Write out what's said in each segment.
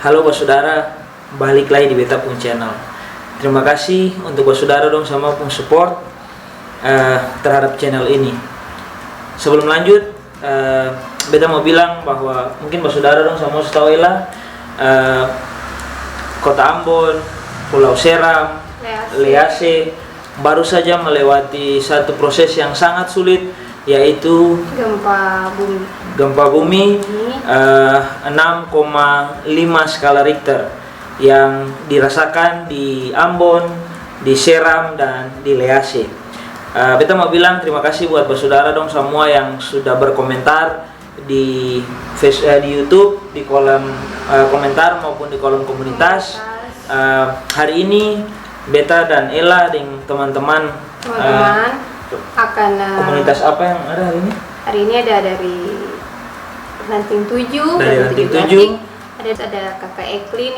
Halo saudara, balik lagi di Beta pun channel. Terima kasih untuk saudara dong sama pun support terhadap channel ini. Sebelum lanjut, Beta mau bilang bahwa mungkin saudara dong sama tahu lah, Kota Ambon, Pulau Seram, Lease baru saja melewati satu proses yang sangat sulit, yaitu gempa bumi 6,5 skala Richter yang dirasakan di Ambon, di Seram, dan di Lease. Beta mau bilang terima kasih buat saudara dong semua yang sudah berkomentar di YouTube, di kolom komentar maupun di kolom komunitas. Hari ini Beta dan Ella dengan teman-teman akan komunitas apa yang ada hari ini? Hari ini ada dari Ranting 7, dari Ranting 7. Ada Kakak Eklin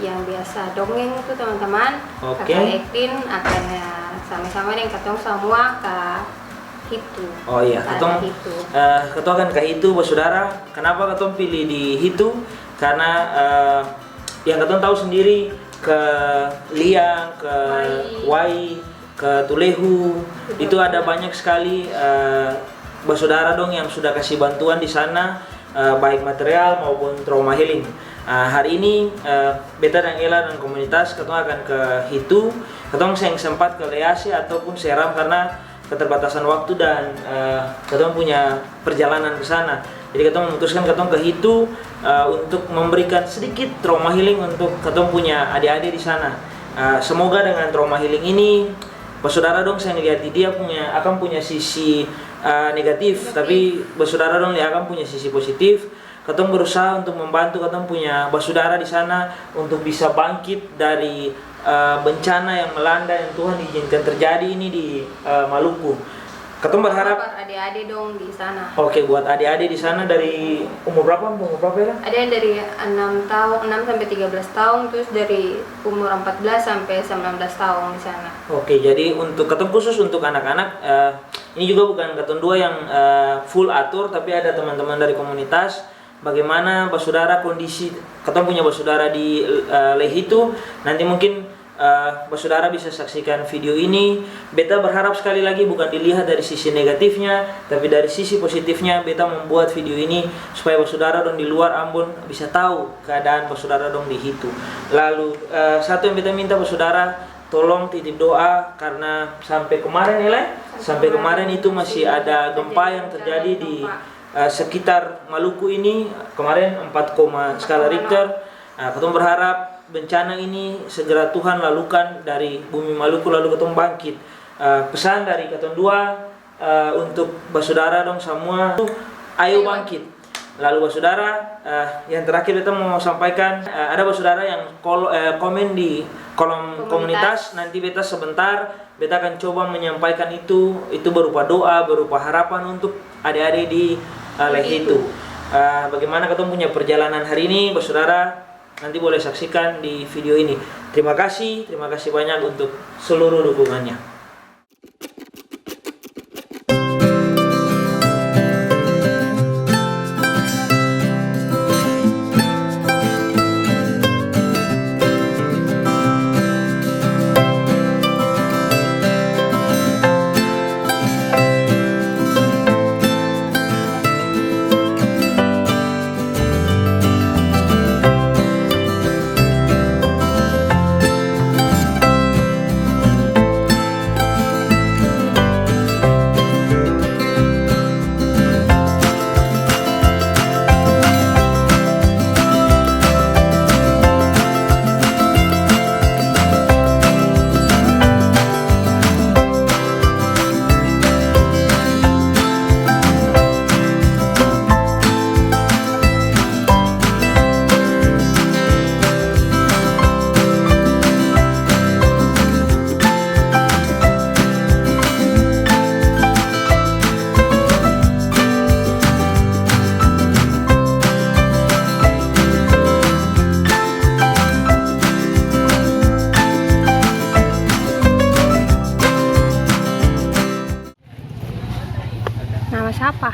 yang biasa dongeng itu teman-teman. Oke. Kakak Eklin akan sama-sama dengan ketong semua ke Hitu. Oh iya, ketong akan ke Hitu, saudara. Kenapa ketong pilih di Hitu? Karena yang ketong tahu sendiri, ke Liang, ke Wai, ke Tulehu, itu ada banyak sekali saudara dong yang sudah kasih bantuan di sana, baik material maupun trauma healing. Hari ini Beta dan Ella dan komunitas ketong akan ke Hitu. Ketong yang sempat ke Lease ataupun Seram karena keterbatasan waktu dan ketong punya perjalanan ke sana. Jadi ketong memutuskan ketong ke Hitu untuk memberikan sedikit trauma healing untuk ketong punya adik-adik di sana. Semoga dengan trauma healing ini, saudara dong saya lihat dia akan punya sisi negatif, tapi saudara dong dia akan punya sisi positif. Ketong berusaha untuk membantu ketong punya saudara di sana untuk bisa bangkit dari bencana yang melanda yang Tuhan izinkan terjadi ini di Maluku. Ketong berharap adik-adik dong di sana. Oke, buat adik-adik di sana dari umur berapa ya? Ada yang dari 6 sampai 13 tahun, terus dari umur 14 sampai 19 tahun di sana. Oke, jadi untuk ketong khusus untuk anak-anak, ini juga bukan ketong dua yang full atur, tapi ada teman-teman dari komunitas. Bagaimana saudara kondisi ketong punya saudara di Lehitu, nanti mungkin saudara bisa saksikan video ini. Beta berharap sekali lagi bukan dilihat dari sisi negatifnya, tapi dari sisi positifnya. Beta membuat video ini supaya saudara dong di luar Ambon bisa tahu keadaan saudara dong di Hitu. Lalu satu yang beta minta saudara, tolong titip doa karena sampai kemarin itu masih ada gempa yang terjadi di sekitar Maluku ini. Kemarin 4, skala Richter. Ketong berharap bencana ini segera Tuhan lalukan dari bumi Maluku, lalu ketong bangkit. Pesan dari ketong dua untuk saudara dong semua, ayo bangkit. Lalu saudara, yang terakhir kita mau sampaikan, ada saudara yang komen di kolom komunitas. Nanti beta sebentar beta akan coba menyampaikan itu berupa doa, berupa harapan untuk adik-adik di Lehitu. Bagaimana ketong punya perjalanan hari ini saudara, nanti boleh saksikan di video ini. Terima kasih banyak untuk seluruh dukungannya. Siapa?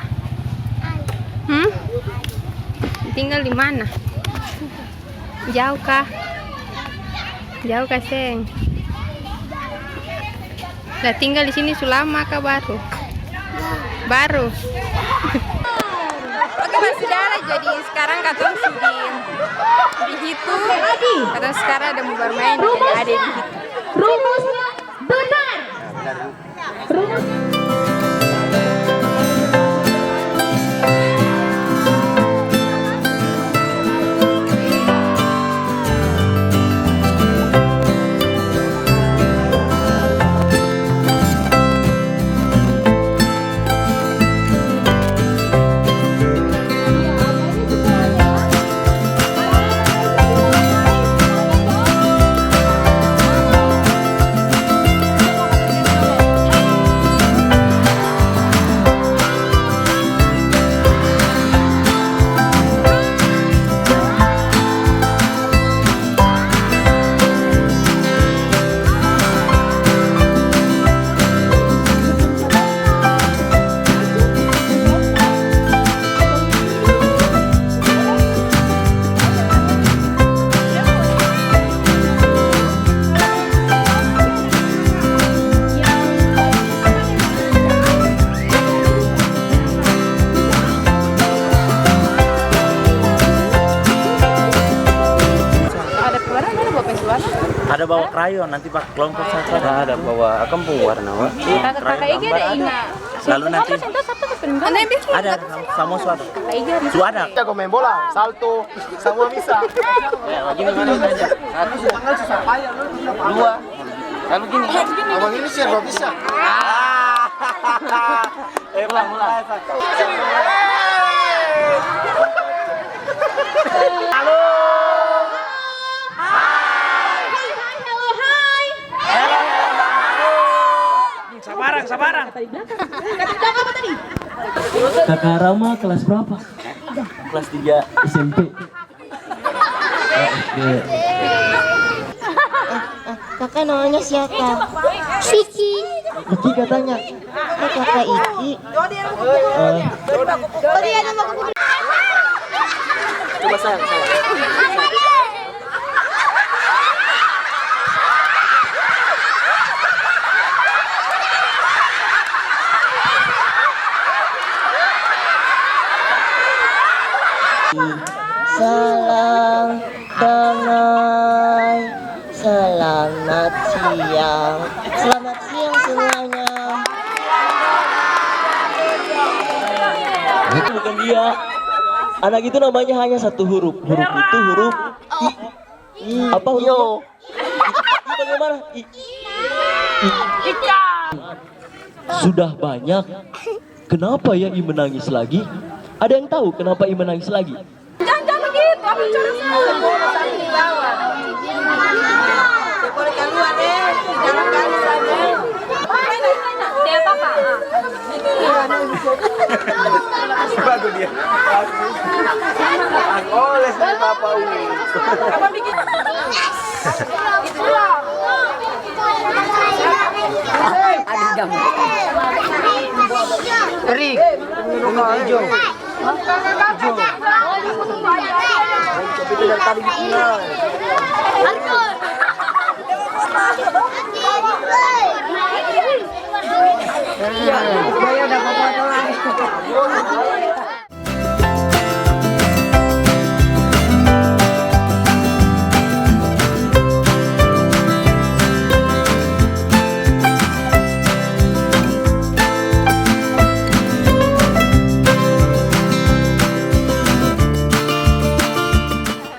Tinggal di mana? Jauh kah? Jauh kah, Seng? Udah tinggal di sini selama kah baru? Baru. Oke, Mas saudara, jadi sekarang katong sudah dihitung. Katong sekarang ada mau bermain, jadi ada dihitung. Rumusnya benar. Ada bawa krayon nanti pak kelompok saya ada bawa kampung warna Kakak Ega ada Ina. lalu nanti ada sama suara suara Jago main bola, salto, semua bisa. gini mana aja dua lalu gini Abang ini sih bisa. ulang sabarang Kakak Rama kelas berapa? kelas 3 SMP. Kakak namanya siapa? Siki. Iki katanya. Kakak Iki. coba sayang Salam damai. Selamat siang. Selamat siang semuanya. Itu bukan dia. Anak itu namanya hanya satu huruf. Huruf itu huruf I. Apa hurufnya? I bagaimana? I. Sudah banyak. Kenapa ya I menangis lagi? Ada yang tahu kenapa I menangis lagi? Jangan begitu, apa cara sampai di bawah. Boleh keluar deh, jangan kali saja. Dia apa? Bagus dia. Oleh sama Papa Uli. Apa bikin? Ada jam. Erik, bunga hijau. Tapi itu dari tadi dikenal. Saya udah foto lagi.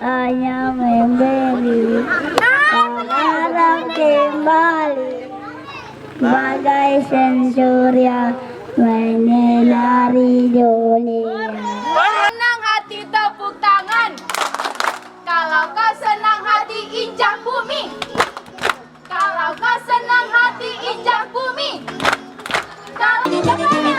Hanya memberi sekarang kembali bagai sensurya menyinari dunia. Senang hati tepuk tangan. Kalau kau senang hati injak bumi. Kalau kau senang hati injak bumi. Kalau injak bumi.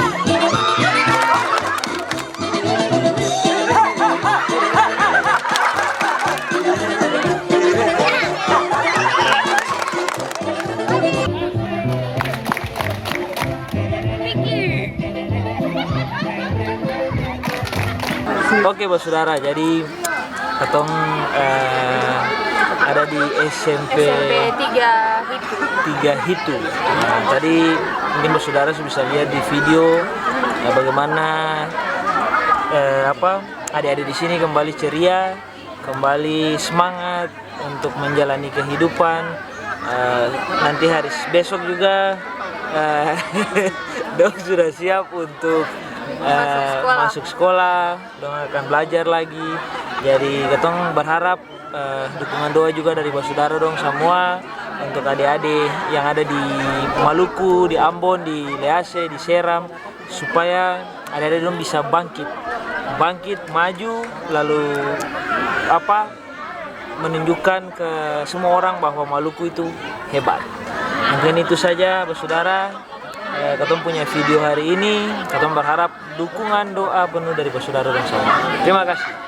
Oke, Bos Saudara. Jadi Katong ada di SMP 3 Hitu. Nah, tadi mungkin saudara bisa lihat di video bagaimana adik-adik di sini kembali ceria, kembali semangat untuk menjalani kehidupan. Nanti hari besok juga dong sudah siap untuk masuk sekolah, dong akan belajar lagi. Jadi ketong berharap dukungan doa juga dari saudara dong semua untuk adik-adik yang ada di Maluku, di Ambon, di Lease, di Seram, supaya adik-adik dong bisa bangkit, maju, lalu menunjukkan ke semua orang bahwa Maluku itu hebat. Mungkin itu saja saudara, ketong punya video hari ini. Ketong berharap dukungan doa penuh dari saudara dan semua. Terima kasih.